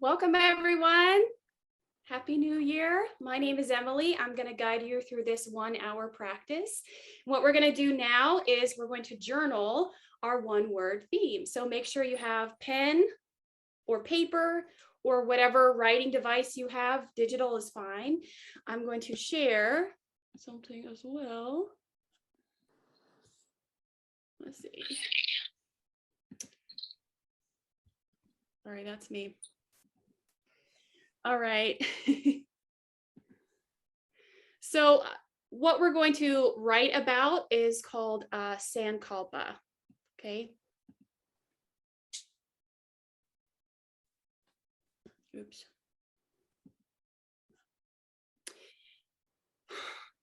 Welcome, everyone. Happy New Year. My name is Emily. I'm going to guide you through this 1-hour practice. What we're going to do now is we're going to journal our one-word theme. So make sure you have pen or paper or whatever writing device you have. Digital is fine. I'm going to share something as well. Let's see. Sorry, that's me. All right. So what we're going to write about is called Sankalpa, okay? Oops.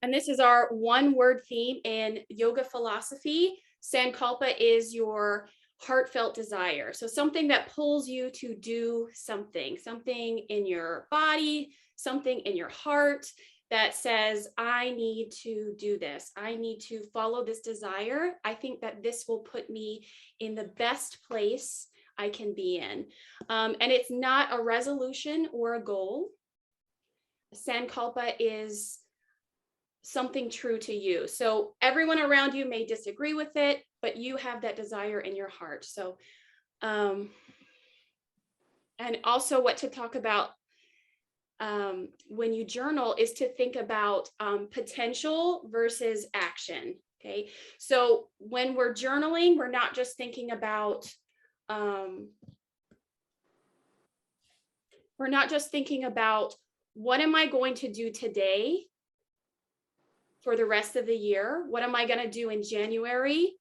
And this is our one-word theme in yoga philosophy. Sankalpa is your heartfelt desire. So something that pulls you to do something in your body, something in your heart that says, I need to do this. I need to follow this desire. I think that this will put me in the best place I can be in. And it's not a resolution or a goal. Sankalpa is something true to you. So everyone around you may disagree with it, but you have that desire in your heart. So, and also what to talk about when you journal is to think about potential versus action. Okay. So when we're journaling, we're not just thinking about, what am I going to do today for the rest of the year? What am I going to do in January?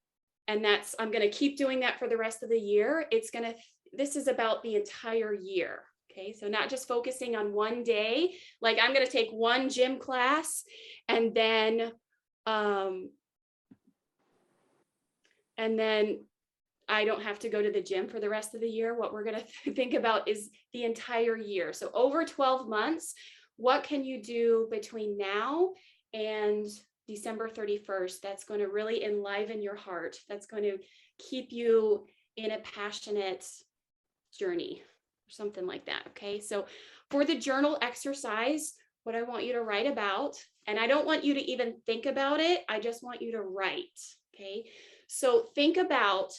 And I'm going to keep doing that for the rest of the year. This is about the entire year. Okay. So not just focusing on one day, like I'm going to take one gym class and then I don't have to go to the gym for the rest of the year. What we're going to think about is the entire year. So over 12 months, what can you do between now and December 31st that's going to really enliven your heart, that's going to keep you in a passionate journey or something like that? Okay, so for the journal exercise, what I want you to write about, and I don't want you to even think about it, I just want you to write. Okay, so think about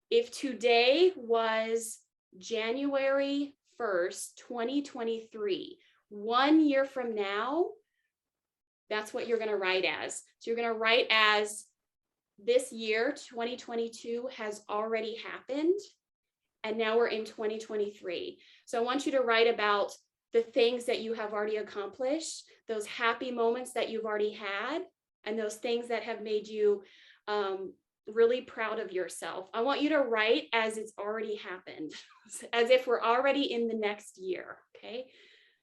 if today was January 1st, 2023, 1 year from now, that's what you're going to write as. So you're going to write as this year, 2022, has already happened. And now we're in 2023. So I want you to write about the things that you have already accomplished, those happy moments that you've already had, and those things that have made you really proud of yourself. I want you to write as it's already happened, as if we're already in the next year. Okay.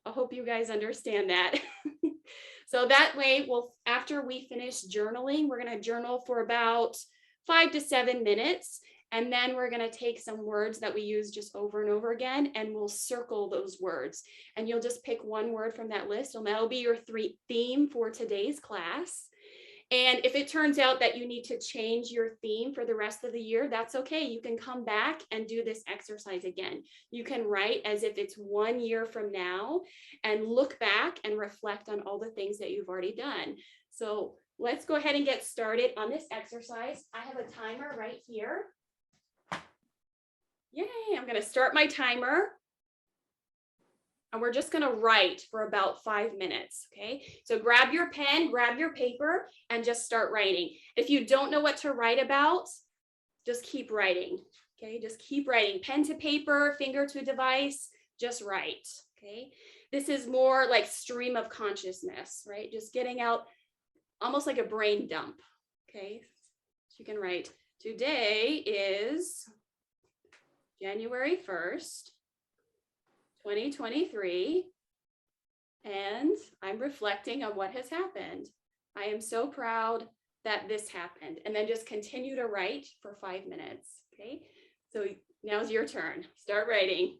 I hope you guys understand that. So that way, after we finish journaling, we're going to journal for about 5 to 7 minutes. And then we're going to take some words that we use just over and over again, and we'll circle those words. And you'll just pick one word from that list, and that'll be your theme for today's class. And if it turns out that you need to change your theme for the rest of the year, that's okay. You can come back and do this exercise again. You can write as if it's 1 year from now and look back and reflect on all the things that you've already done. So let's go ahead and get started on this exercise. I have a timer right here. Yay, I'm going to start my timer. And we're just going to write for about 5 minutes. Okay, so grab your pen, grab your paper, and just start writing. If you don't know what to write about, just keep writing. Okay, just keep writing. Pen to paper, finger to device, just write. Okay, this is more like stream of consciousness, right? Just getting out almost like a brain dump. Okay, so you can write, today is January 1st. 2023, and I'm reflecting on what has happened. I am so proud that this happened. And then just continue to write for 5 minutes. Okay, so now's your turn. Start writing.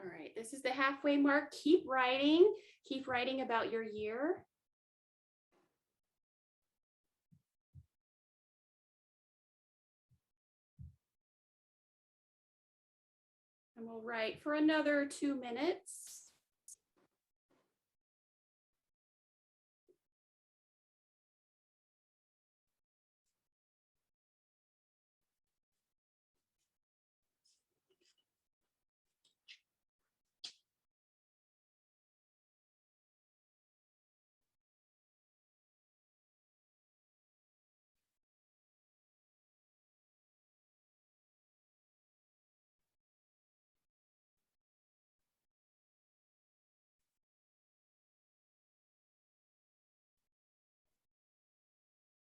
All right, this is the halfway mark. Keep writing about your year. And we'll write for another 2 minutes.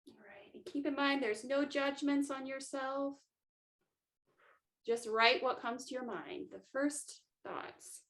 All right, and keep in mind, there's no judgments on yourself. Just write what comes to your mind, the first thoughts.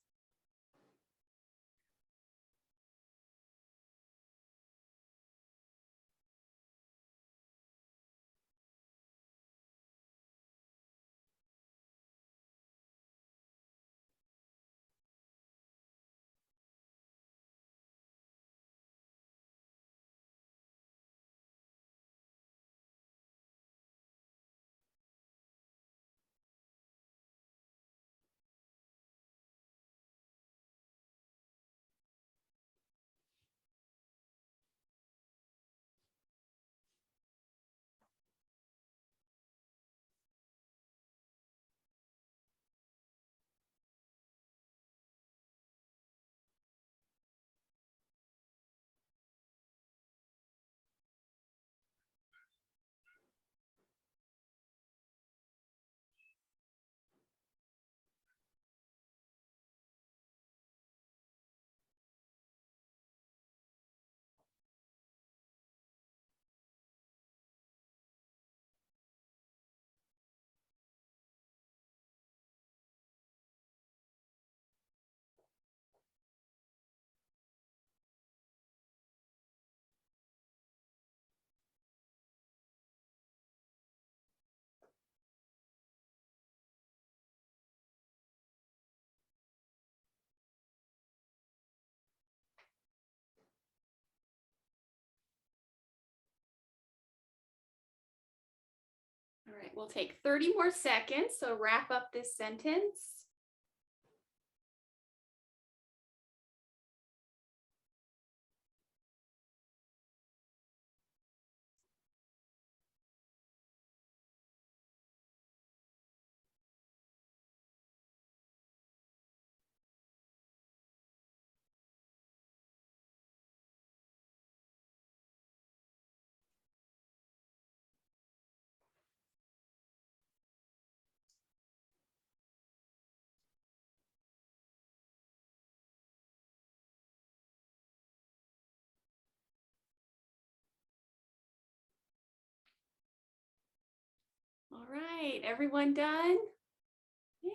All right, we'll take 30 more seconds, so wrap up this sentence. All right, everyone done? Yay.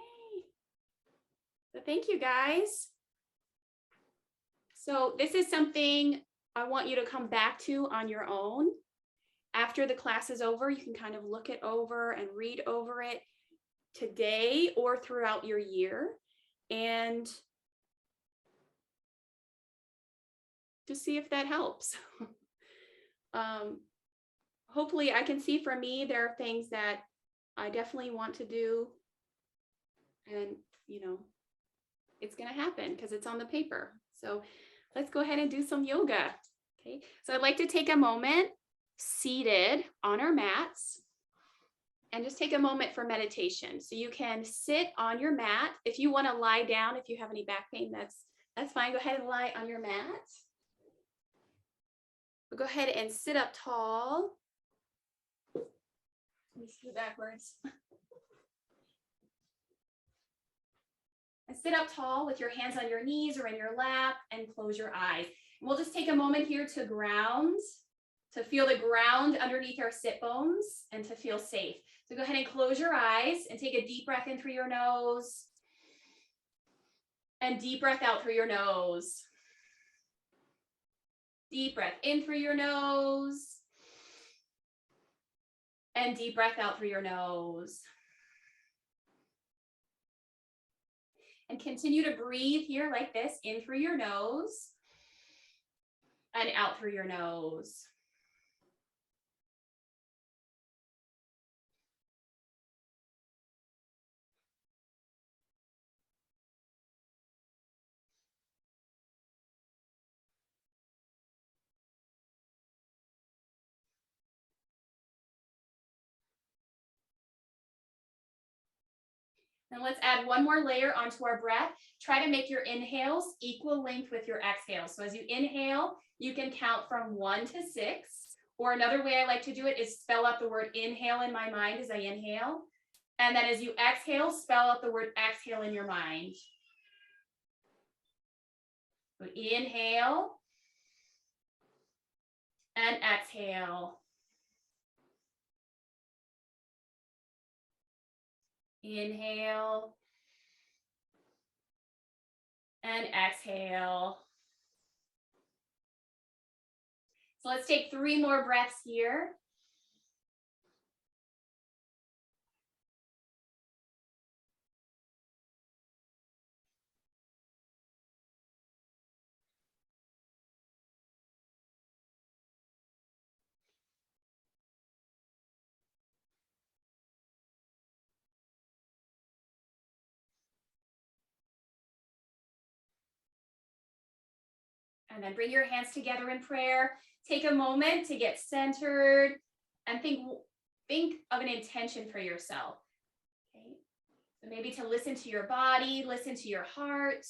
So thank you, guys. So this is something I want you to come back to on your own. After the class is over, you can kind of look it over and read over it today or throughout your year, and just see if that helps. Hopefully I can see for me, there are things that I definitely want to do, and it's going to happen because it's on the paper. So let's go ahead and do some yoga. Okay, so I'd like to take a moment seated on our mats and just take a moment for meditation. So you can sit on your mat. If you want to lie down, if you have any back pain, that's fine. Go ahead and lie on your mat. We'll go ahead and sit up tall. Let me do backwards. And sit up tall with your hands on your knees or in your lap, and close your eyes. And we'll just take a moment here to ground, to feel the ground underneath our sit bones and to feel safe. So go ahead and close your eyes and take a deep breath in through your nose and deep breath out through your nose. Deep breath in through your nose and deep breath out through your nose. And continue to breathe here like this, in through your nose and out through your nose. And let's add one more layer onto our breath. Try to make your inhales equal length with your exhales. So as you inhale, you can count from 1 to 6. Or another way I like to do it is spell out the word inhale in my mind as I inhale. And then as you exhale, spell out the word exhale in your mind. So inhale and exhale. Inhale and exhale. So let's take 3 more breaths here. And then bring your hands together in prayer. Take a moment to get centered and think of an intention for yourself. Okay? So maybe to listen to your body, listen to your heart,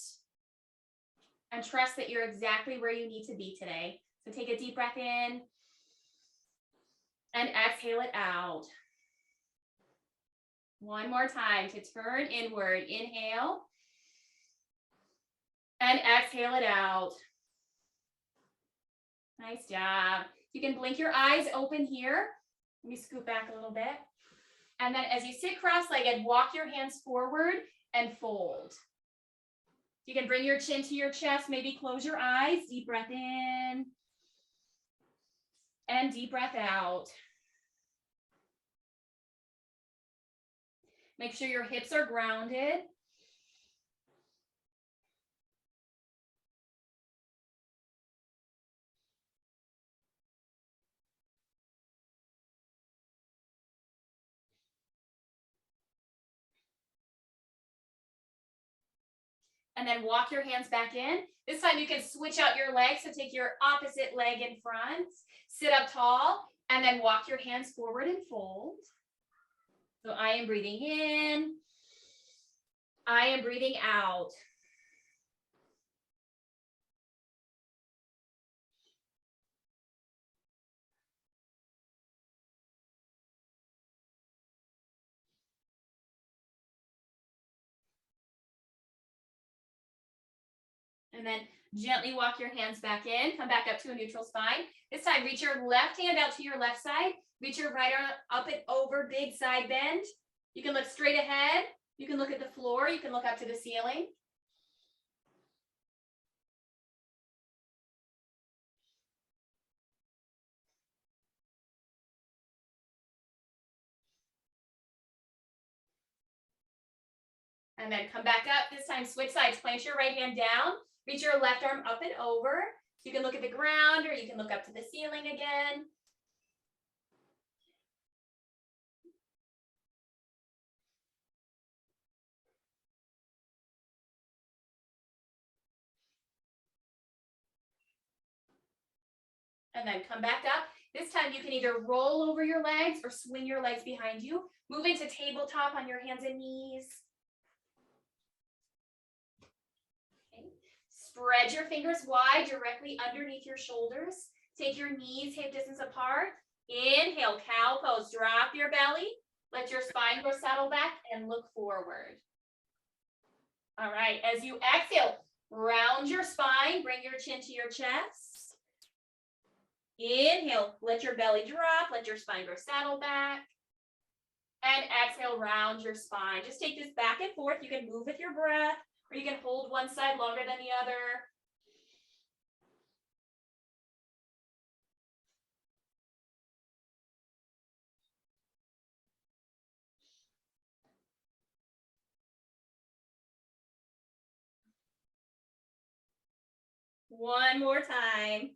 and trust that you're exactly where you need to be today. So take a deep breath in and exhale it out. One more time to turn inward. Inhale and exhale it out. Nice job. You can blink your eyes open here. Let me scoot back a little bit. And then as you sit cross-legged, walk your hands forward and fold. You can bring your chin to your chest, maybe close your eyes, deep breath in and deep breath out. Make sure your hips are grounded. And then walk your hands back in. This time you can switch out your legs. So take your opposite leg in front, sit up tall, and then walk your hands forward and fold. So I am breathing in. I am breathing out. And then gently walk your hands back in. Come back up to a neutral spine. This time, reach your left hand out to your left side. Reach your right arm up and over, big side bend. You can look straight ahead. You can look at the floor. You can look up to the ceiling. And then come back up. This time, switch sides. Plant your right hand down. Reach your left arm up and over. You can look at the ground or you can look up to the ceiling again. And then come back up. This time you can either roll over your legs or swing your legs behind you. Move into tabletop on your hands and knees. Okay. Spread your fingers wide directly underneath your shoulders. Take your knees hip distance apart. Inhale, cow pose. Drop your belly. Let your spine go settle back and look forward. All right, as you exhale, round your spine. Bring your chin to your chest. Inhale, let your belly drop, let your spine go saddle back. And exhale, round your spine. Just take this back and forth. You can move with your breath, or you can hold one side longer than the other. One more time.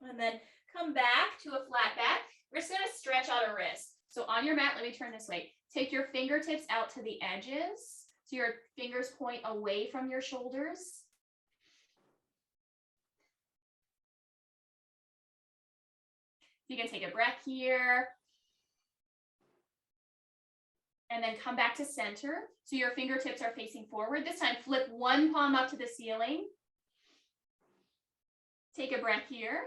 And then come back to a flat back. We're just going to stretch out our wrists. So on your mat, let me turn this way. Take your fingertips out to the edges. So your fingers point away from your shoulders. You can take a breath here. And then come back to center. So your fingertips are facing forward. This time, flip one palm up to the ceiling. Take a breath here.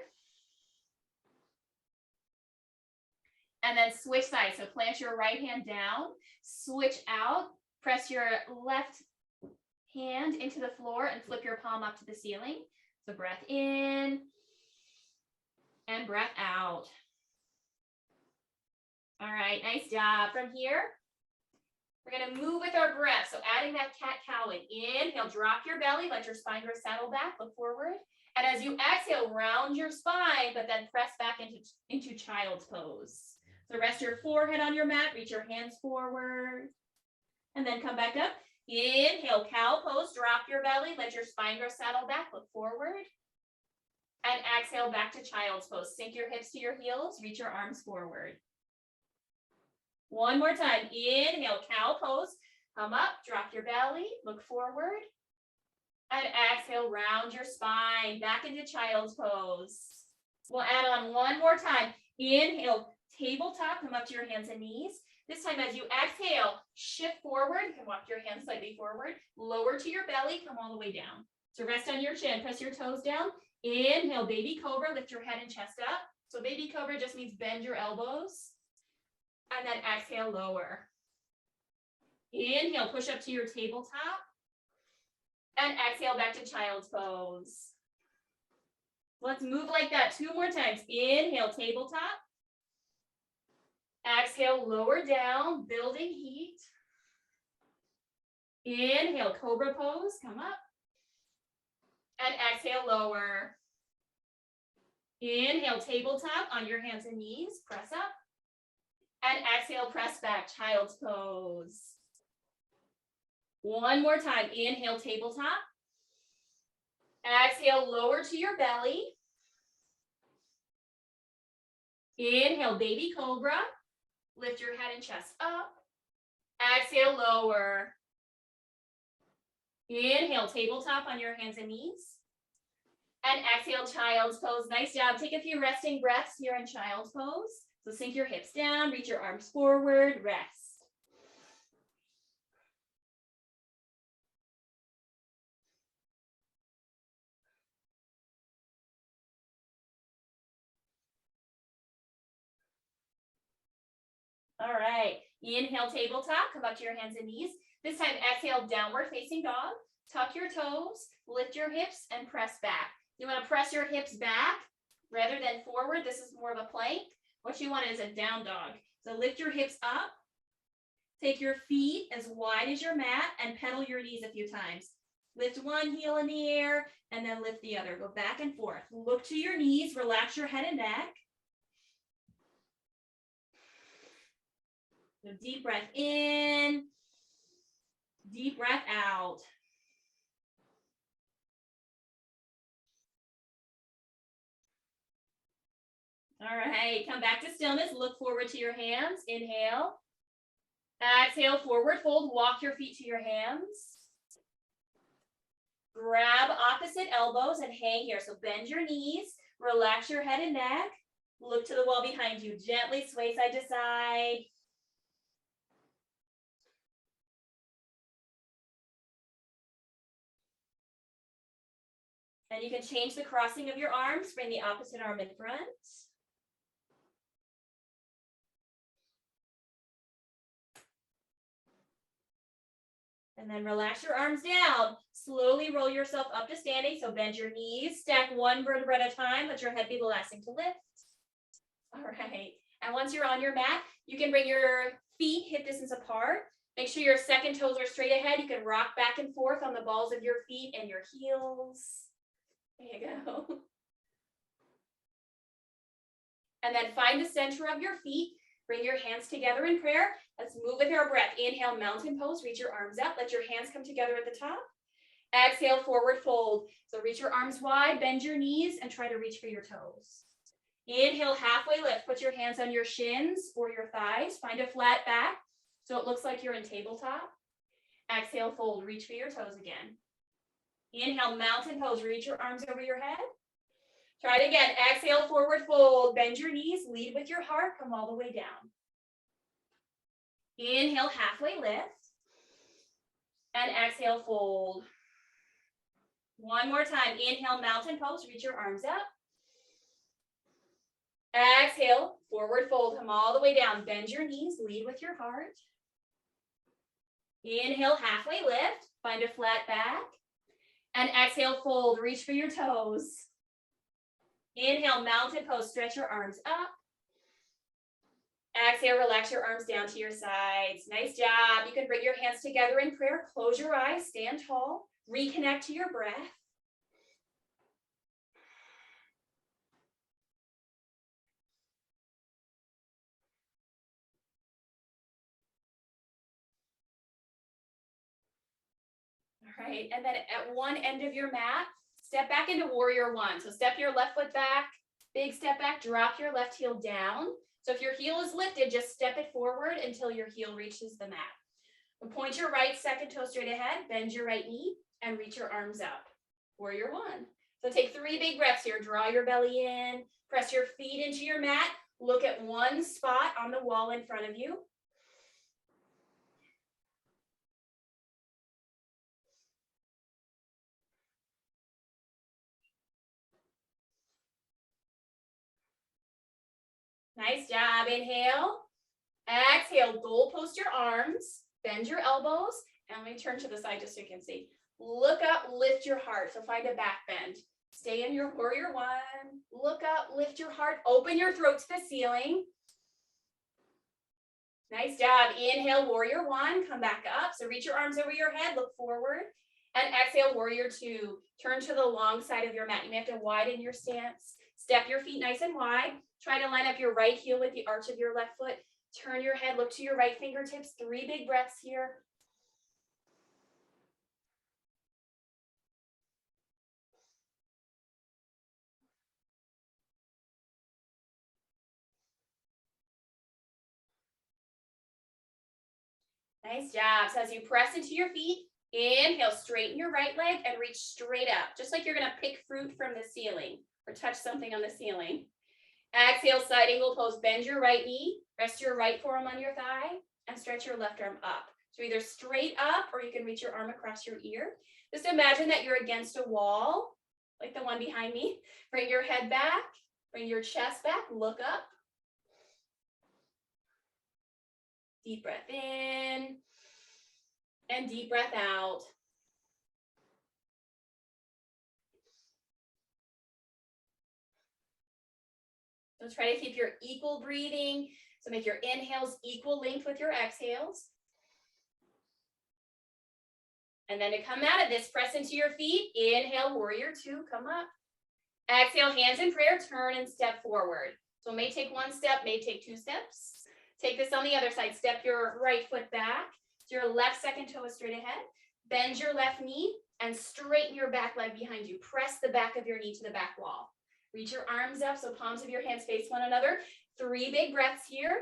And then switch sides. So plant your right hand down, switch out, press your left hand into the floor and flip your palm up to the ceiling. So breath in and breath out. All right, nice job. From here, we're going to move with our breath. So adding that cat-cow in. Inhale, drop your belly, let your spine grow saddle back, look forward. And as you exhale, round your spine, but then press back into child's pose. So rest your forehead on your mat, reach your hands forward, and then come back up. Inhale, cow pose, drop your belly, let your spine grow saddle back, look forward. And exhale back to child's pose. Sink your hips to your heels, reach your arms forward. One more time. Inhale, cow pose, come up, drop your belly, look forward. And exhale, round your spine, back into child's pose. We'll add on one more time. Inhale, tabletop, come up to your hands and knees. This time as you exhale, shift forward. You can walk your hands slightly forward. Lower to your belly, come all the way down. So rest on your chin, press your toes down. Inhale, baby cobra, lift your head and chest up. So baby cobra just means bend your elbows. And then exhale, lower. Inhale, push up to your tabletop. And exhale back to child's pose. Let's move like that 2 more times. Inhale, tabletop. Exhale, lower down, building heat. Inhale, cobra pose, come up. And exhale, lower. Inhale, tabletop on your hands and knees, press up. And exhale, press back, child's pose. One more time. Inhale, tabletop. Exhale, lower to your belly. Inhale, baby cobra. Lift your head and chest up. Exhale, lower. Inhale, tabletop on your hands and knees. And exhale, child's pose. Nice job. Take a few resting breaths here in child's pose. So sink your hips down, reach your arms forward, rest. All right, inhale, tabletop, come up to your hands and knees. This time, exhale, downward facing dog. Tuck your toes, lift your hips, and press back. You want to press your hips back rather than forward. This is more of a plank. What you want is a down dog. So lift your hips up, take your feet as wide as your mat, and pedal your knees a few times. Lift one heel in the air, and then lift the other. Go back and forth. Look to your knees, relax your head and neck. So deep breath in, deep breath out. All right, come back to stillness. Look forward to your hands. Inhale. Exhale, forward fold. Walk your feet to your hands. Grab opposite elbows and hang here. So bend your knees, relax your head and neck. Look to the wall behind you. Gently sway side to side. And you can change the crossing of your arms. Bring the opposite arm in front. And then relax your arms down. Slowly roll yourself up to standing. So bend your knees, stack one vertebra at a time. Let your head be the last thing to lift. All right. And once you're on your mat, you can bring your feet hip distance apart. Make sure your second toes are straight ahead. You can rock back and forth on the balls of your feet and your heels. There you go. And then find the center of your feet. Bring your hands together in prayer. Let's move with our breath. Inhale, mountain pose. Reach your arms up. Let your hands come together at the top. Exhale, forward fold. So reach your arms wide, bend your knees, and try to reach for your toes. Inhale, halfway lift. Put your hands on your shins or your thighs. Find a flat back so it looks like you're in tabletop. Exhale, fold. Reach for your toes again. Inhale, mountain pose. Reach your arms over your head. Try it again. Exhale, forward fold. Bend your knees. Lead with your heart. Come all the way down. Inhale, halfway lift. And exhale, fold. One more time. Inhale, mountain pose. Reach your arms up. Exhale, forward fold. Come all the way down. Bend your knees. Lead with your heart. Inhale, halfway lift. Find a flat back. And exhale, fold. Reach for your toes. Inhale, mountain pose. Stretch your arms up. Exhale, relax your arms down to your sides. Nice job. You can bring your hands together in prayer. Close your eyes. Stand tall. Reconnect to your breath. All right, and then at one end of your mat, step back into warrior one. So step your left foot back, big step back, drop your left heel down. So if your heel is lifted, just step it forward until your heel reaches the mat. And point your right second toe straight ahead, bend your right knee, and reach your arms up. Warrior one. So take 3 big breaths here. Draw your belly in, press your feet into your mat, look at one spot on the wall in front of you. Nice job. Inhale. Exhale. Goal post your arms. Bend your elbows. And let me turn to the side just so you can see. Look up, lift your heart. So find a back bend. Stay in your warrior one. Look up, lift your heart. Open your throat to the ceiling. Nice job. Inhale, warrior one. Come back up. So reach your arms over your head. Look forward. And exhale, warrior two. Turn to the long side of your mat. You may have to widen your stance. Step your feet nice and wide. Try to line up your right heel with the arch of your left foot. Turn your head, look to your right fingertips. 3 big breaths here. Nice job. So as you press into your feet, inhale, straighten your right leg and reach straight up, just like you're going to pick fruit from the ceiling or touch something on the ceiling. Exhale, side angle pose. Bend your right knee, rest your right forearm on your thigh, and stretch your left arm up. So either straight up or you can reach your arm across your ear. Just imagine that you're against a wall, like the one behind me. Bring your head back, bring your chest back, look up. Deep breath in and deep breath out. So try to keep your equal breathing. So make your inhales equal length with your exhales. And then to come out of this, press into your feet. Inhale, warrior two, come up. Exhale, hands in prayer, turn and step forward. So it may take 1 step, may take 2 steps. Take this on the other side. Step your right foot back. So your left second toe is straight ahead. Bend your left knee and straighten your back leg behind you. Press the back of your knee to the back wall. Reach your arms up so palms of your hands face one another. 3 big breaths here.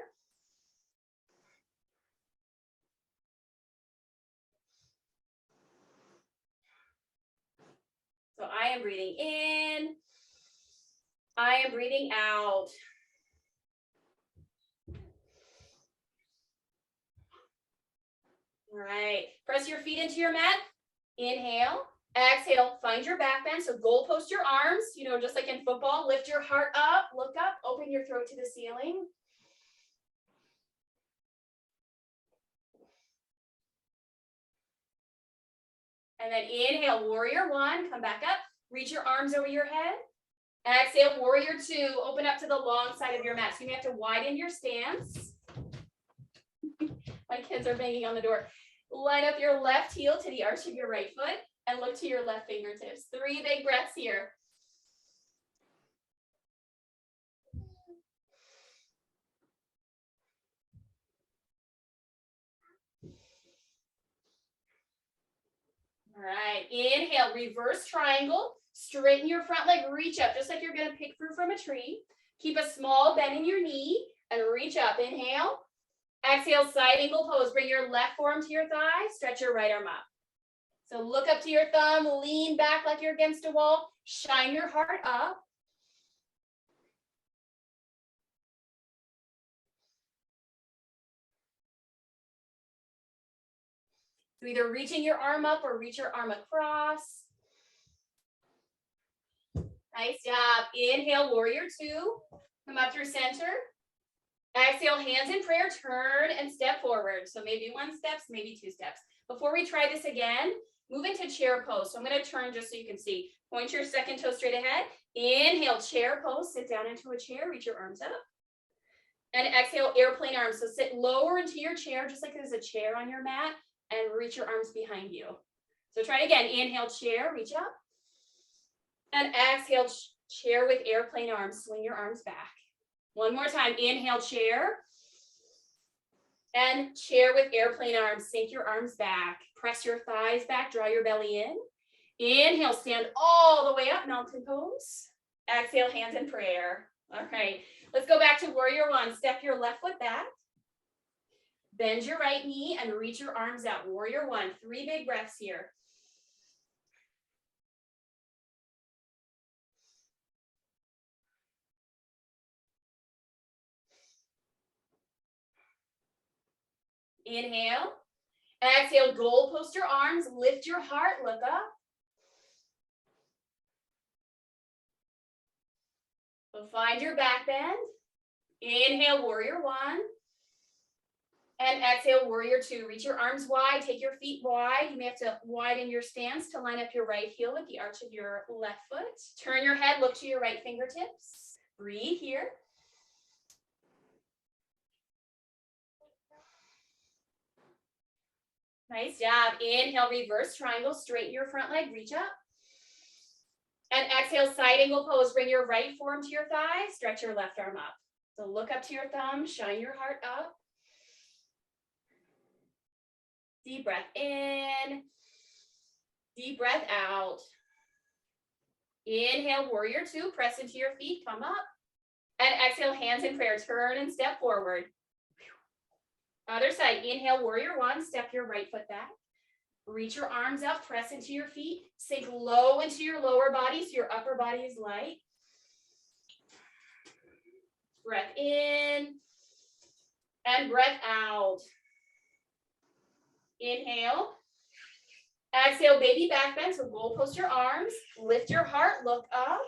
So I am breathing in. I am breathing out. All right. Press your feet into your mat. Inhale. Exhale. Find your back bend. So goal post your arms, just like in football. Lift your heart up. Look up. Open your throat to the ceiling. And then inhale, warrior one. Come back up. Reach your arms over your head. Exhale, warrior two. Open up to the long side of your mat. So you may have to widen your stance. My kids are banging on the door. Line up your left heel to the arch of your right foot and look to your left fingertips. 3 big breaths here. All right, inhale, reverse triangle. Straighten your front leg, reach up, just like you're gonna pick fruit from a tree. Keep a small bend in your knee and reach up. Inhale. Exhale, side angle pose. Bring your left forearm to your thigh, stretch your right arm up. So look up to your thumb, lean back like you're against a wall, shine your heart up. So either reaching your arm up or reach your arm across. Nice job. Inhale, warrior two. Come up through center. Exhale, hands in prayer, turn and step forward. So maybe 1 step, maybe 2 steps. Before we try this again, move into chair pose. So I'm going to turn just so you can see. Point your second toe straight ahead. Inhale, chair pose. Sit down into a chair. Reach your arms up. And exhale, airplane arms. So sit lower into your chair, just like there's a chair on your mat, and reach your arms behind you. So try it again. Inhale, chair, reach up. And exhale, chair with airplane arms. Swing your arms back. One more time. Inhale, chair. And chair with airplane arms. Sink your arms back. Press your thighs back. Draw your belly in. Inhale, stand all the way up, mountain pose. Exhale, hands in prayer. All right, let's go back to warrior one. Step your left foot back. Bend your right knee and reach your arms out. Warrior one, 3 big breaths here. Inhale. Exhale, goal post your arms, lift your heart, look up. So find your back bend. Inhale, warrior one. And exhale, warrior two. Reach your arms wide, take your feet wide. You may have to widen your stance to line up your right heel with the arch of your left foot. Turn your head, look to your right fingertips. Breathe here. Nice job. Inhale, reverse triangle, straighten your front leg, reach up. And exhale, side angle pose. Bring your right forearm to your thigh, stretch your left arm up. So look up to your thumb, shine your heart up. Deep breath in, deep breath out. Inhale, warrior two, press into your feet, come up. And exhale, hands in prayer, turn and step forward. Other side, inhale, warrior one, step your right foot back. Reach your arms out, press into your feet, sink low into your lower body so your upper body is light. Breath in and breath out. Inhale. Exhale, baby back bend. So goal post your arms, lift your heart, look up.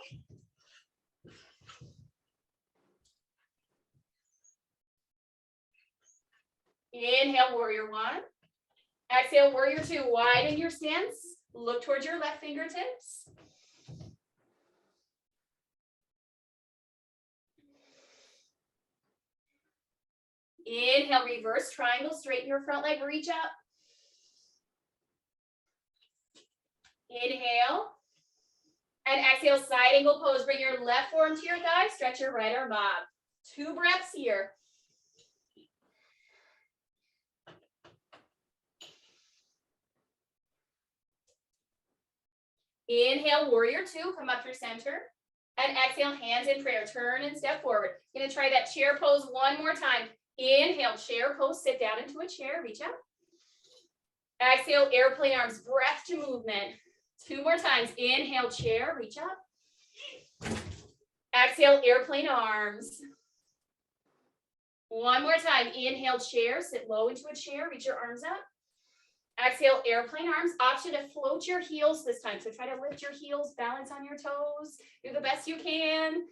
Inhale, warrior one. Exhale, warrior two. Widen your stance. Look towards your left fingertips. Inhale, reverse triangle. Straighten your front leg, reach up. Inhale. And exhale, side angle pose. Bring your left forearm to your thigh. Stretch your right arm up. 2 breaths here. Inhale, warrior two, come up through center. And exhale, hands in prayer, turn and step forward. Gonna try that chair pose one more time. Inhale, chair pose, sit down into a chair, reach up. Exhale, airplane arms, breath to movement. 2 more times. Inhale, chair, reach up. Exhale, airplane arms. 1 more time. Inhale, chair, sit low into a chair, reach your arms up. Exhale, airplane arms. Option to float your heels this time. So try to lift your heels, balance on your toes. Do the best you can.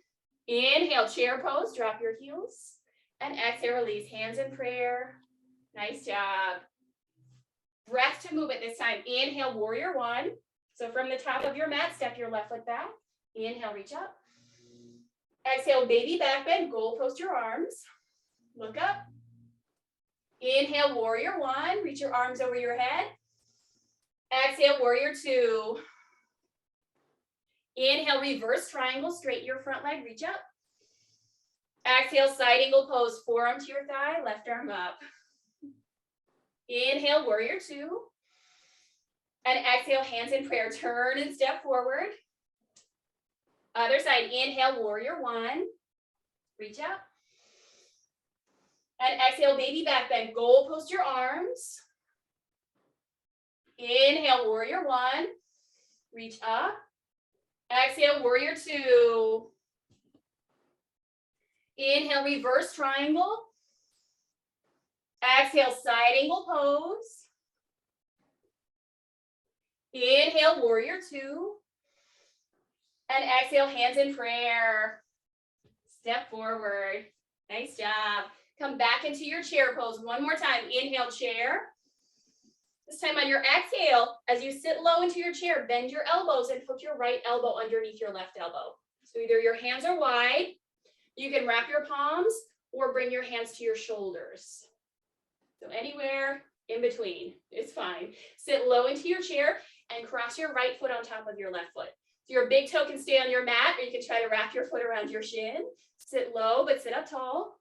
Inhale, chair pose, drop your heels. And exhale, release, hands in prayer. Nice job. Breath to movement this time. Inhale, warrior one. So from the top of your mat, step your left foot back. Inhale, reach up. Exhale, baby back bend, goal post your arms. Look up. Inhale, warrior one. Reach your arms over your head. Exhale, warrior two. Inhale, reverse triangle. Straighten your front leg. Reach up. Exhale, side angle pose. Forearm to your thigh. Left arm up. Inhale, warrior two. And exhale, hands in prayer. Turn and step forward. Other side, inhale, warrior one. Reach out. And exhale, baby back bend. Goal post your arms. Inhale, warrior one. Reach up. Exhale, warrior two. Inhale, reverse triangle. Exhale, side angle pose. Inhale, warrior two. And exhale, hands in prayer. Step forward. Nice job. Come back into your chair pose one more time. Inhale, chair. This time on your exhale, as you sit low into your chair, bend your elbows and put your right elbow underneath your left elbow. So either your hands are wide, you can wrap your palms, or bring your hands to your shoulders. So anywhere in between is fine. Sit low into your chair and cross your right foot on top of your left foot. So your big toe can stay on your mat, or you can try to wrap your foot around your shin. Sit low, but sit up tall.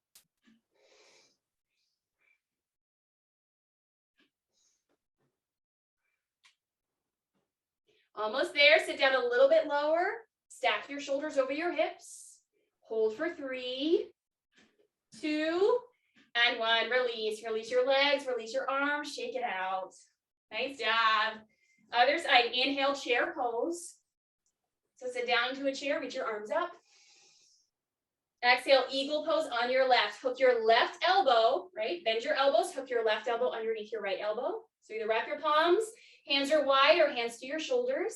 Almost there. Sit down a little bit lower. Stack your shoulders over your hips. Hold for 3, 2, and 1. Release. Release your legs. Release your arms. Shake it out. Nice job. Other side. Inhale, chair pose. So sit down into a chair. Reach your arms up. Exhale, eagle pose on your left. Hook your left elbow, right? Bend your elbows. Hook your left elbow underneath your right elbow. So either wrap your palms, hands are wide, or hands to your shoulders.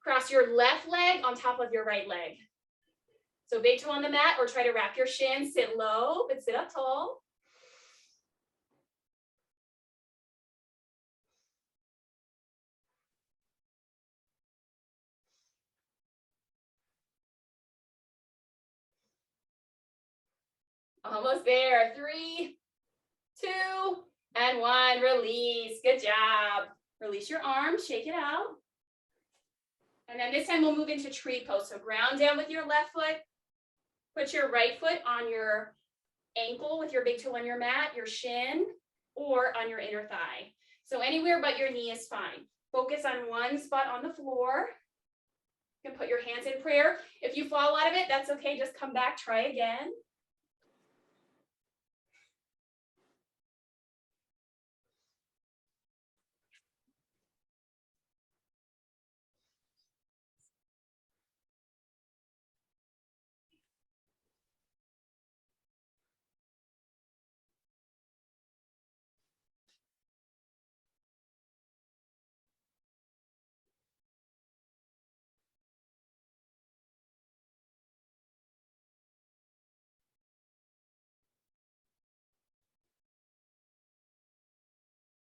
Cross your left leg on top of your right leg. So big toe on the mat, or try to wrap your shin. Sit low, but sit up tall. Almost there. 3, 2, and 1. Release. Good job. Release your arms. Shake it out. And then this time we'll move into tree pose. So ground down with your left foot. Put your right foot on your ankle with your big toe on your mat, your shin, or on your inner thigh. So anywhere but your knee is fine. Focus on one spot on the floor. You can put your hands in prayer. If you fall out of it, that's okay. Just come back, try again.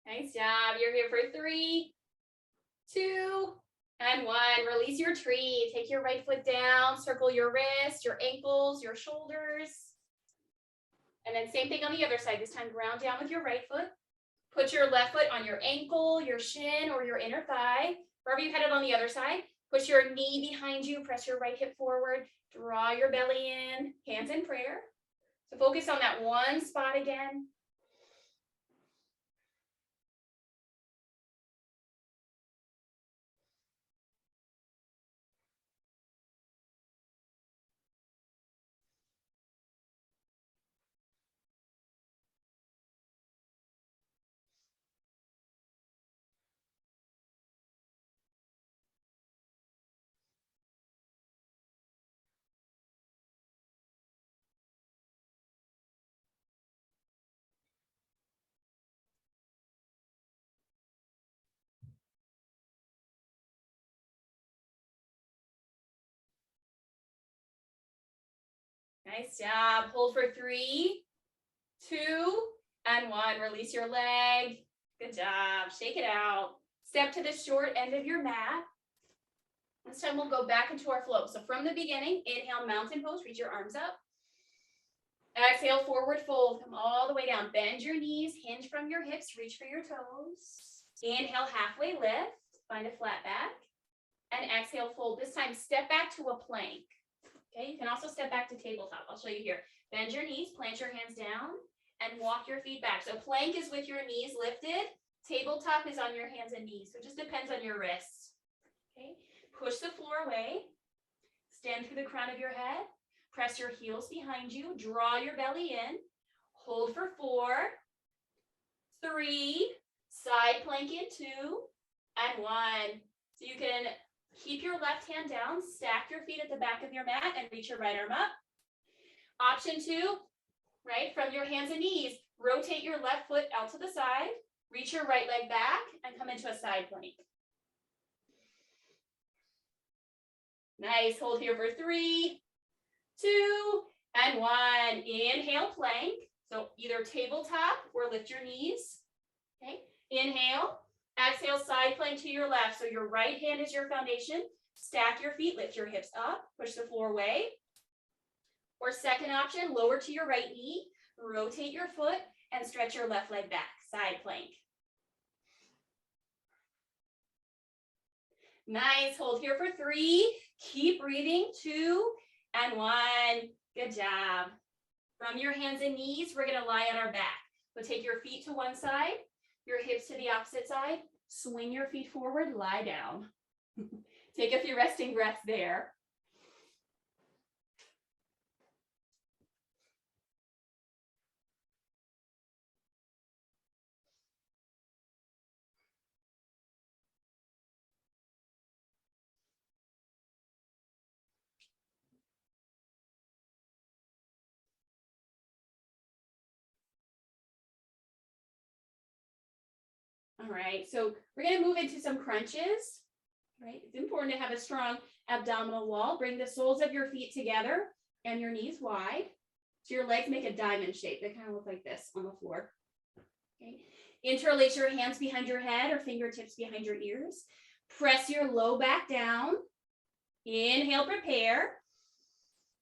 Nice job. You're here for 3, 2, and 1. Release your tree. Take your right foot down. Circle your wrists, your ankles, your shoulders. And then same thing on the other side. This time ground down with your right foot. Put your left foot on your ankle, your shin, or your inner thigh. Wherever you had it on the other side. Push your knee behind you. Press your right hip forward. Draw your belly in. Hands in prayer. So focus on that one spot again. Nice job. Hold for 3, 2, and 1. Release your leg. Good job. Shake it out. Step to the short end of your mat. This time we'll go back into our flow. So from the beginning, inhale, mountain pose. Reach your arms up. Exhale, forward fold. Come all the way down. Bend your knees. Hinge from your hips. Reach for your toes. Inhale, halfway lift. Find a flat back. And exhale, fold. This time, step back to a plank. Okay, you can also step back to tabletop. I'll show you here. Bend your knees, plant your hands down, and walk your feet back. So plank is with your knees lifted, Tabletop is on your hands and knees, so it just depends on your wrists. Okay, push the floor away. Stand through the crown of your head. Press your heels behind you. Draw your belly in. Hold for 4, 3, side plank in 2, and 1. So you can keep your left hand down, stack your feet at the back of your mat, and reach your right arm up. Option 2, right, from your hands and knees, rotate your left foot out to the side, reach your right leg back, and come into a side plank. Nice, hold here for 3, 2, and 1. Inhale, plank. So either tabletop or lift your knees. Okay, inhale. Exhale, side plank to your left. So your right hand is your foundation. Stack your feet, lift your hips up, push the floor away. Or second option, lower to your right knee, rotate your foot, and stretch your left leg back, side plank. Nice, hold here for 3, keep breathing, 2, and 1. Good job. From your hands and knees, we're gonna lie on our back. So take your feet to one side, your hips to the opposite side, swing your feet forward, lie down. Take a few resting breaths there. All right, so we're gonna move into some crunches, right? It's important to have a strong abdominal wall. Bring the soles of your feet together and your knees wide. So your legs make a diamond shape. They kind of look like this on the floor. Okay. Interlace your hands behind your head or fingertips behind your ears. Press your low back down. Inhale, prepare.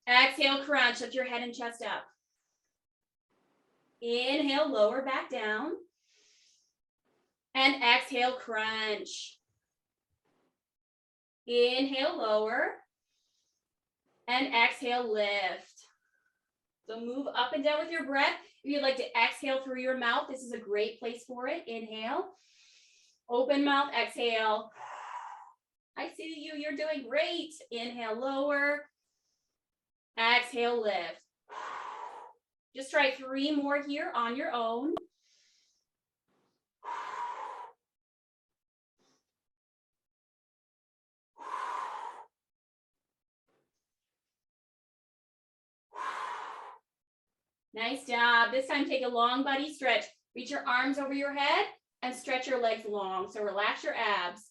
Exhale, crunch. Lift your head and chest up. Inhale, lower back down. And exhale, crunch. Inhale, lower. And exhale, lift. So move up and down with your breath. If you'd like to exhale through your mouth, this is a great place for it. Inhale. Open mouth, exhale. I see you, you're doing great. Inhale, lower. Exhale, lift. Just try 3 more here on your own. Nice job. This time take a long body stretch. Reach your arms over your head and stretch your legs long. So relax your abs.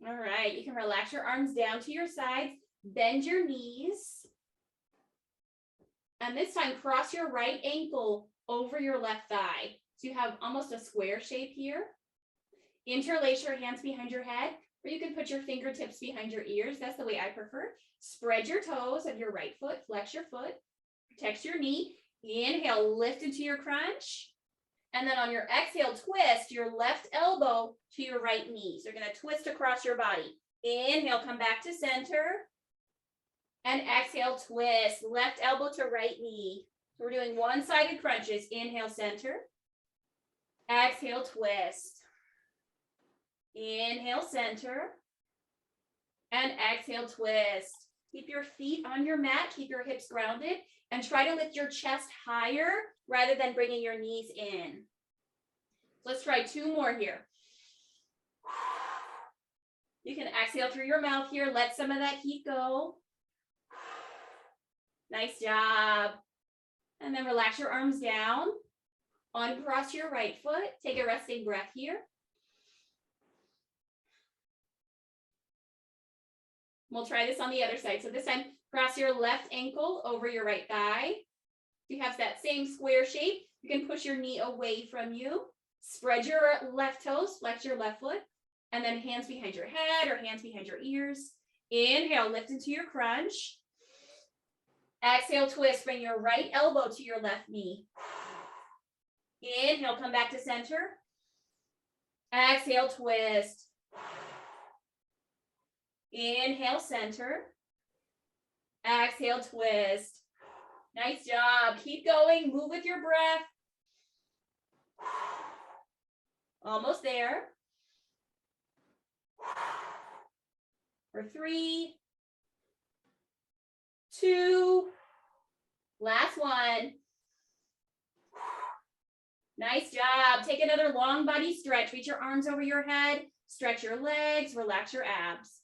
All right, you can relax your arms down to your sides, bend your knees. And this time, cross your right ankle over your left thigh. So you have almost a square shape here. Interlace your hands behind your head, or you can put your fingertips behind your ears. That's the way I prefer. Spread your toes of your right foot, flex your foot, protect your knee. Inhale, lift into your crunch. And then on your exhale, twist your left elbow to your right knee. So you're going to twist across your body. Inhale, come back to center. And exhale, twist. Left elbow to right knee. So we're doing one-sided crunches. Inhale, center. Exhale, twist. Inhale, center. And exhale, twist. Keep your feet on your mat. Keep your hips grounded. And try to lift your chest higher rather than bringing your knees in. Let's try 2 more here. You can exhale through your mouth here. Let some of that heat go. Nice job. And then relax your arms down. Uncross your right foot. Take a resting breath here. We'll try this on the other side. So this time, cross your left ankle over your right thigh. If you have that same square shape, you can push your knee away from you. Spread your left toes, flex your left foot. And then hands behind your head or hands behind your ears. Inhale, lift into your crunch. Exhale, twist. Bring your right elbow to your left knee. Inhale, come back to center. Exhale, twist. Inhale, center. Exhale, twist. Nice job. Keep going. Move with your breath. Almost there. For 3, 2, last one. Nice job. Take another long body stretch. Reach your arms over your head. Stretch your legs. Relax your abs.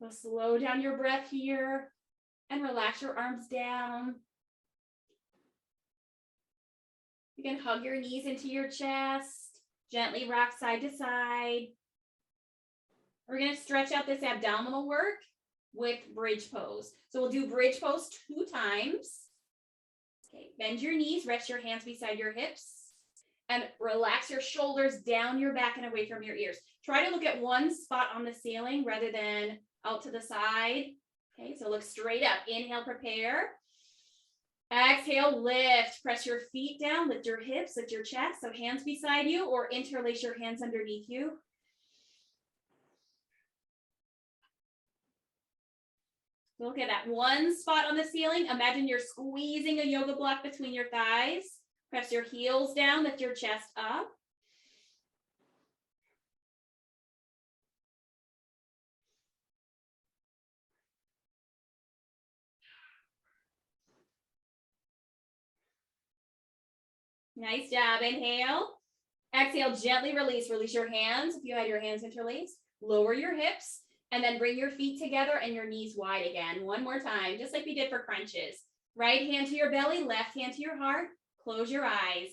So slow down your breath here and relax your arms down. You can hug your knees into your chest. Gently rock side to side. We're going to stretch out this abdominal work with bridge pose. So we'll do bridge pose 2 times. Okay, bend your knees, rest your hands beside your hips, and relax your shoulders down your back and away from your ears. Try to look at one spot on the ceiling rather than out to the side. Okay, so look straight up. Inhale, prepare. Exhale, lift. Press your feet down, lift your hips, lift your chest. So hands beside you or interlace your hands underneath you. Look at that one spot on the ceiling. Imagine you're squeezing a yoga block between your thighs. Press your heels down, lift your chest up. Nice job. Inhale. Exhale, gently release. Release your hands if you had your hands interlaced. Lower your hips and then bring your feet together and your knees wide again. One more time, just like we did for crunches. Right hand to your belly, left hand to your heart. Close your eyes.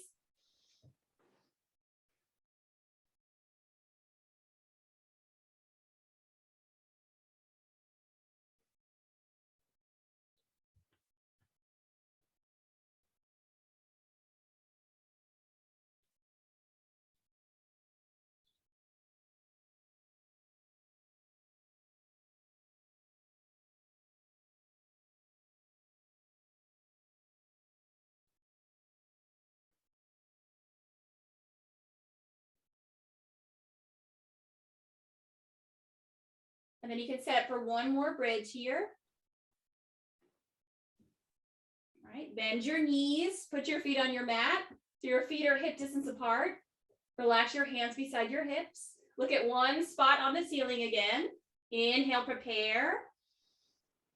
And then you can set up for one more bridge here. All right, bend your knees, put your feet on your mat. So your feet are hip distance apart. Relax your hands beside your hips. Look at one spot on the ceiling again. Inhale, prepare.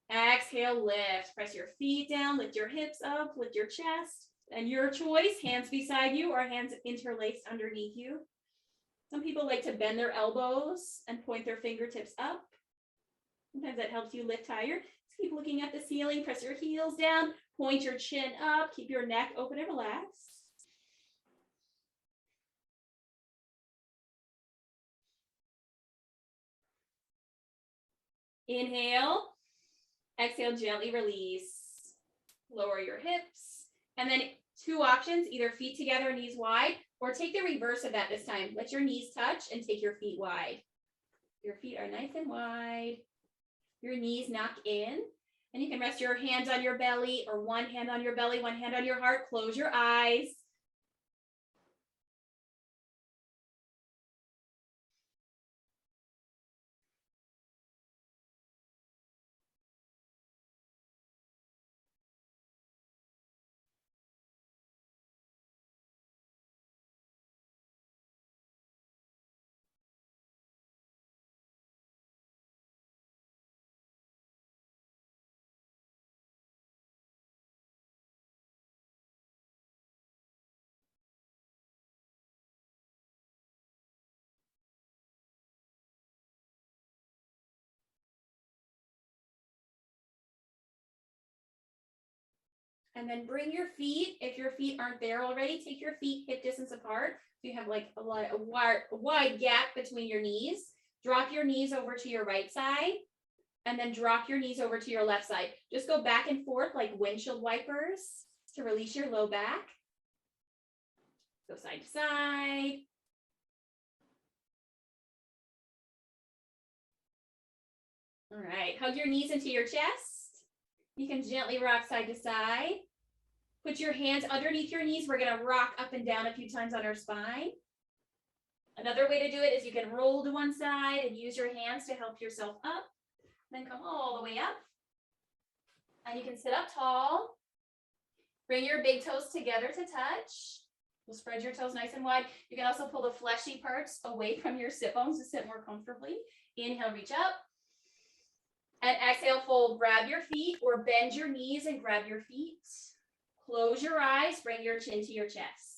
Exhale, lift. Press your feet down, lift your hips up, lift your chest. And your choice, hands beside you or hands interlaced underneath you. Some people like to bend their elbows and point their fingertips up. Sometimes that helps you lift higher. Just keep looking at the ceiling, press your heels down, point your chin up, keep your neck open and relaxed. Inhale, exhale, gently release. Lower your hips. And then 2 options, either feet together, knees wide, or take the reverse of that this time. Let your knees touch and take your feet wide. Your feet are nice and wide. Your knees knock in. And you can rest your hands on your belly or one hand on your belly, one hand on your heart. Close your eyes. And then bring your feet, if your feet aren't there already, take your feet hip distance apart. So you have like a wide gap between your knees. Drop your knees over to your right side and then drop your knees over to your left side. Just go back and forth like windshield wipers to release your low back. Go side to side. All right, hug your knees into your chest. You can gently rock side to side. Put your hands underneath your knees. We're gonna rock up and down a few times on our spine. Another way to do it is you can roll to one side and use your hands to help yourself up. Then come all the way up. And you can sit up tall. Bring your big toes together to touch. You'll spread your toes nice and wide. You can also pull the fleshy parts away from your sit bones to sit more comfortably. Inhale, reach up. And exhale, fold. Grab your feet or bend your knees and grab your feet. Close your eyes. Bring your chin to your chest.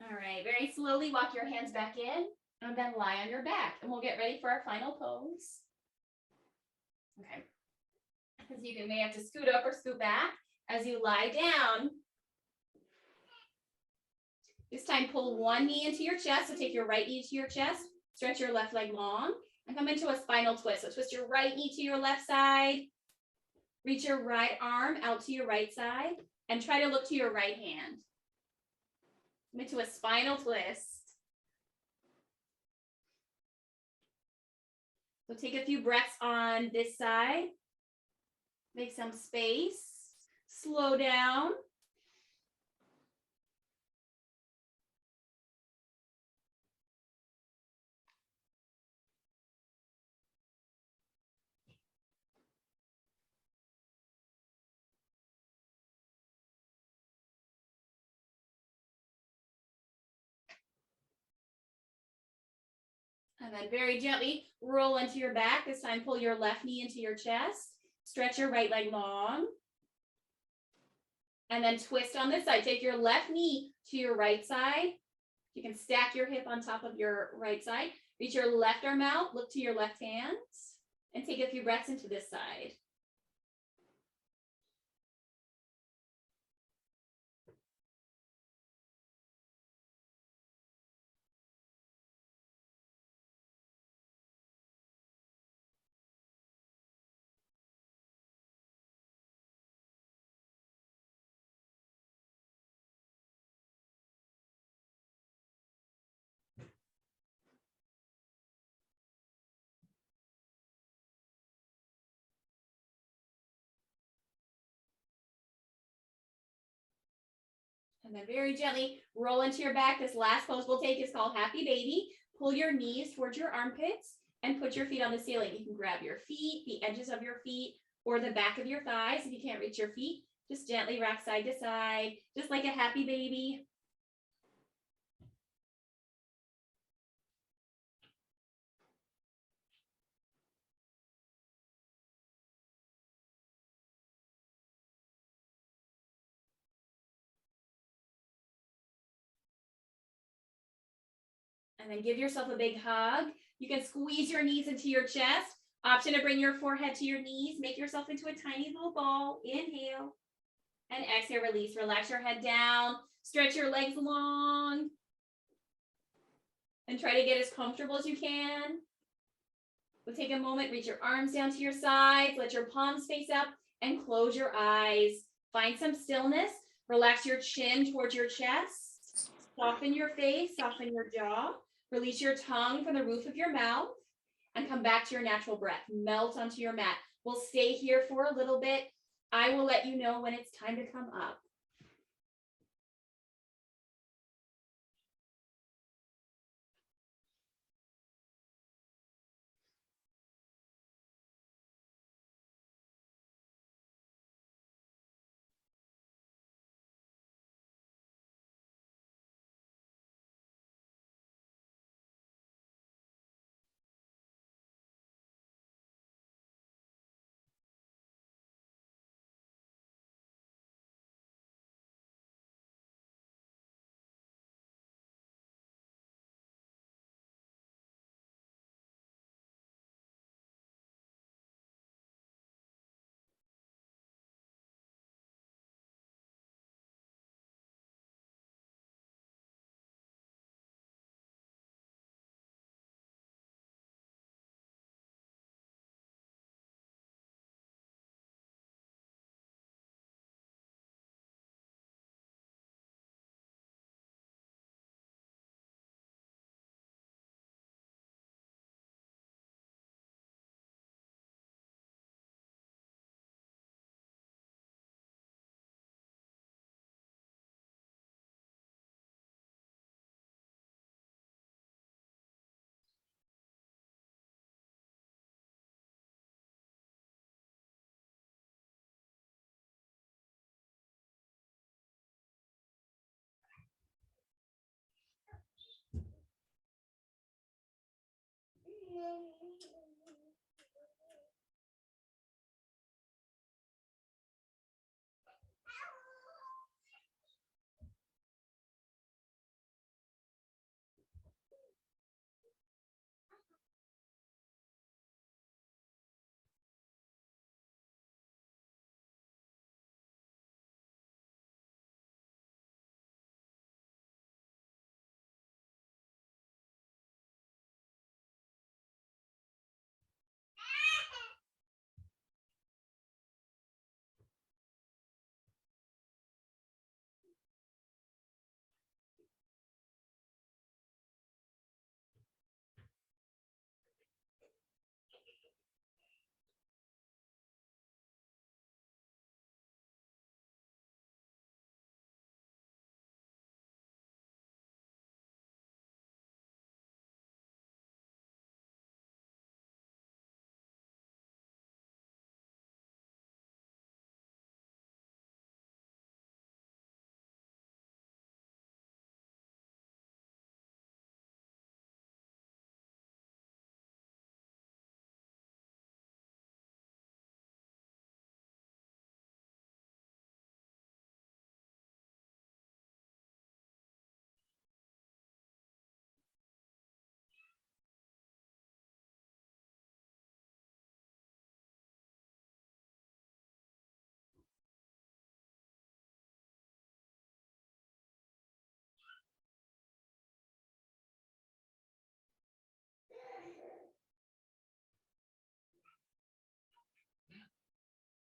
All right, very slowly walk your hands back in and then lie on your back. And we'll get ready for our final pose. Okay. Because you may have to scoot up or scoot back as you lie down. This time, pull one knee into your chest. So take your right knee to your chest, stretch your left leg long, and come into a spinal twist. So twist your right knee to your left side, reach your right arm out to your right side, and try to look to your right hand. Come into a spinal twist. So take a few breaths on this side. Make some space. Slow down. And then very gently roll into your back. This time, pull your left knee into your chest. Stretch your right leg long. And then twist on this side. Take your left knee to your right side. You can stack your hip on top of your right side. Reach your left arm out. Look to your left hand. And take a few breaths into this side. And then very gently roll into your back. This last pose we'll take is called Happy Baby. Pull your knees towards your armpits and put your feet on the ceiling. You can grab your feet, the edges of your feet, or the back of your thighs. If you can't reach your feet, just gently rock side to side, just like a happy baby. And then give yourself a big hug. You can squeeze your knees into your chest. Option to bring your forehead to your knees. Make yourself into a tiny little ball. Inhale. And exhale, release. Relax your head down. Stretch your legs long. And try to get as comfortable as you can. We'll take a moment, reach your arms down to your sides. Let your palms face up and close your eyes. Find some stillness. Relax your chin towards your chest. Soften your face, soften your jaw. Release your tongue from the roof of your mouth and come back to your natural breath. Melt onto your mat. We'll stay here for a little bit. I will let you know when it's time to come up.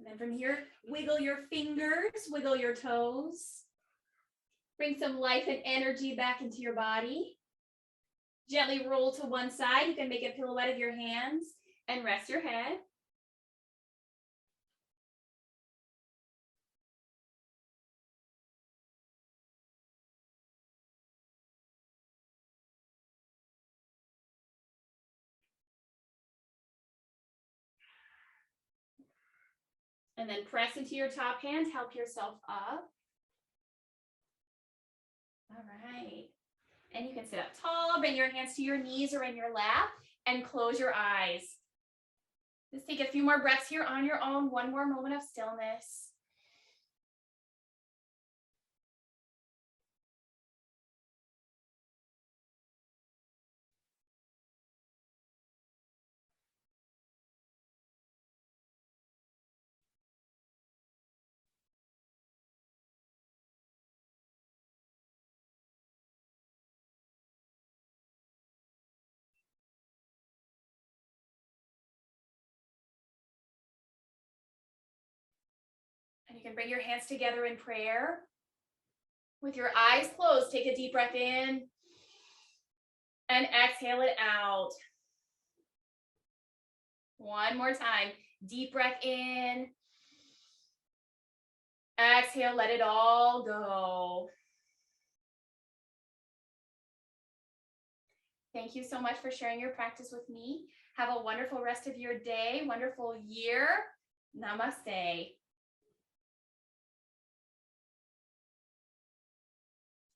And then from here, wiggle your fingers, wiggle your toes. Bring some life and energy back into your body. Gently roll to one side. You can make a pirouette of your hands and rest your head. And then press into your top hands, help yourself up. All right. And you can sit up tall, bring your hands to your knees or in your lap, and close your eyes. Just take a few more breaths here on your own, one more moment of stillness. And you can bring your hands together in prayer. With your eyes closed, take a deep breath in and exhale it out. One more time. Deep breath in. Exhale, let it all go. Thank you so much for sharing your practice with me. Have a wonderful rest of your day, wonderful year. Namaste.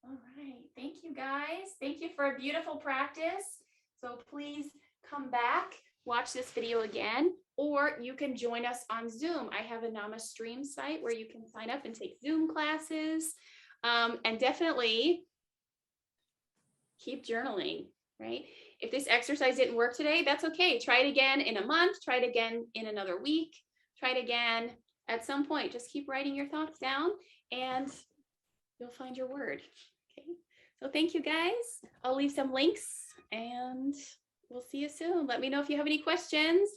All right, thank you guys. Thank you for a beautiful practice. So please come back, watch this video again, or you can join us on Zoom. I have a Nama Stream site where you can sign up and take Zoom classes. And definitely keep journaling, right? If this exercise didn't work today, that's okay. Try it again in a month, try it again in another week, try it again at some point. Just keep writing your thoughts down and you'll find your word. Okay, so thank you guys. I'll leave some links and we'll see you soon. Let me know if you have any questions.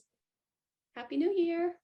Happy New Year.